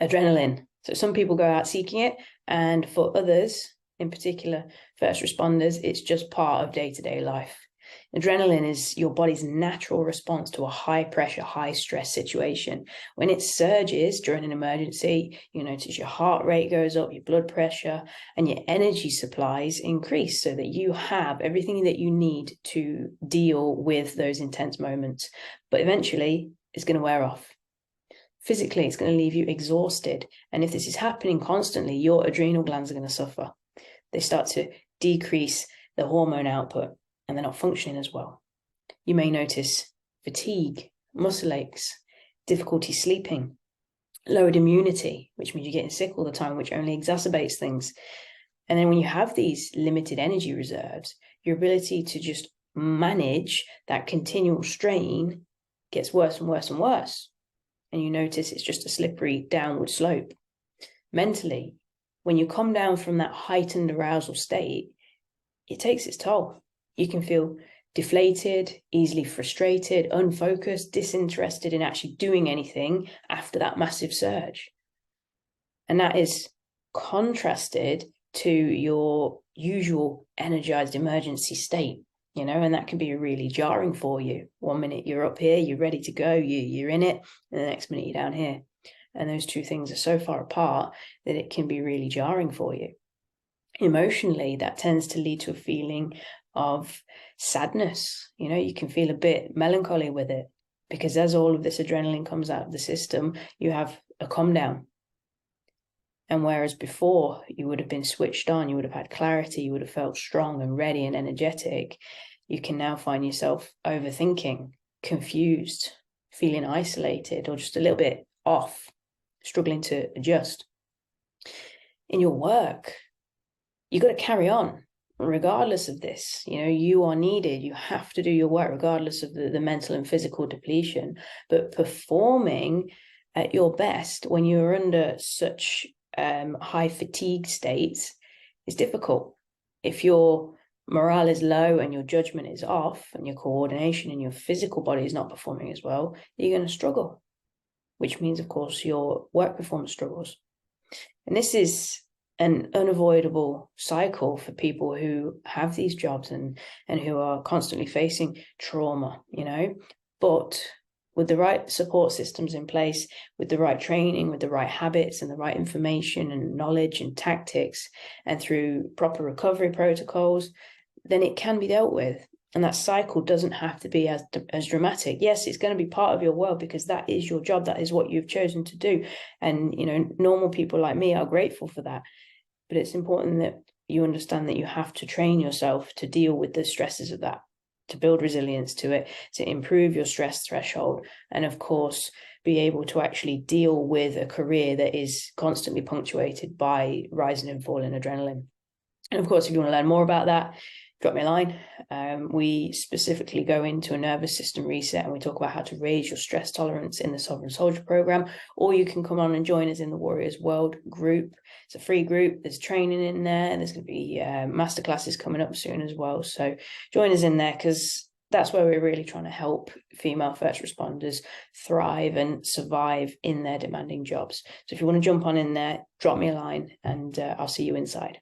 adrenaline. So some people go out seeking it, and for others, in particular first responders, it's just part of day-to-day life. Adrenaline is your body's natural response to a high pressure, high stress situation. When it surges during an emergency, you notice your heart rate goes up, your blood pressure, and your energy supplies increase so that you have everything that you need to deal with those intense moments. But eventually, it's going to wear off. Physically, it's going to leave you exhausted. And if this is happening constantly, your adrenal glands are going to suffer. They start to decrease the hormone output, and they're not functioning as well. You may notice fatigue, muscle aches, difficulty sleeping, lowered immunity, which means you're getting sick all the time, which only exacerbates things. And then when you have these limited energy reserves, your ability to just manage that continual strain gets worse and worse and worse. And you notice it's just a slippery downward slope. Mentally, when you come down from that heightened arousal state, it takes its toll. You can feel deflated, easily frustrated, unfocused, disinterested in actually doing anything after that massive surge. And that is contrasted to your usual energized emergency state, and that can be really jarring for you. 1 minute you're up here, you're ready to go, you're in it, and the next minute you're down here. And those two things are so far apart that it can be really jarring for you. Emotionally, that tends to lead to a feeling of sadness. You can feel a bit melancholy with it, because as all of this adrenaline comes out of the system, you have a calm down. And whereas before you would have been switched on, you would have had clarity, you would have felt strong and ready and energetic, you can now find yourself overthinking, confused, feeling isolated, or just a little bit off, struggling to adjust. In your work, you've got to carry on regardless of this. You are needed. You have to do your work regardless of the mental and physical depletion. But performing at your best when you're under such high fatigue states is difficult. If your morale is low and your judgment is off and your coordination and your physical body is not performing as well, you're going to struggle, which means, of course, your work performance struggles. And this is an unavoidable cycle for people who have these jobs and who are constantly facing trauma, but with the right support systems in place, with the right training, with the right habits and the right information and knowledge and tactics, and through proper recovery protocols, then it can be dealt with. And that cycle doesn't have to be as dramatic. Yes, it's going to be part of your world because that is your job. That is what you've chosen to do. And, normal people like me are grateful for that. But it's important that you understand that you have to train yourself to deal with the stresses of that, to build resilience to it, to improve your stress threshold, and of course, be able to actually deal with a career that is constantly punctuated by rising and falling adrenaline. And of course, if you want to learn more about that, drop me a line. We specifically go into a nervous system reset and we talk about how to raise your stress tolerance in the Sovereign Soldier program, or you can come on and join us in the Warriors World group. It's a free group. There's training in there, and there's going to be masterclasses coming up soon as well. So join us in there, because that's where we're really trying to help female first responders thrive and survive in their demanding jobs. So if you want to jump on in there, drop me a line and I'll see you inside.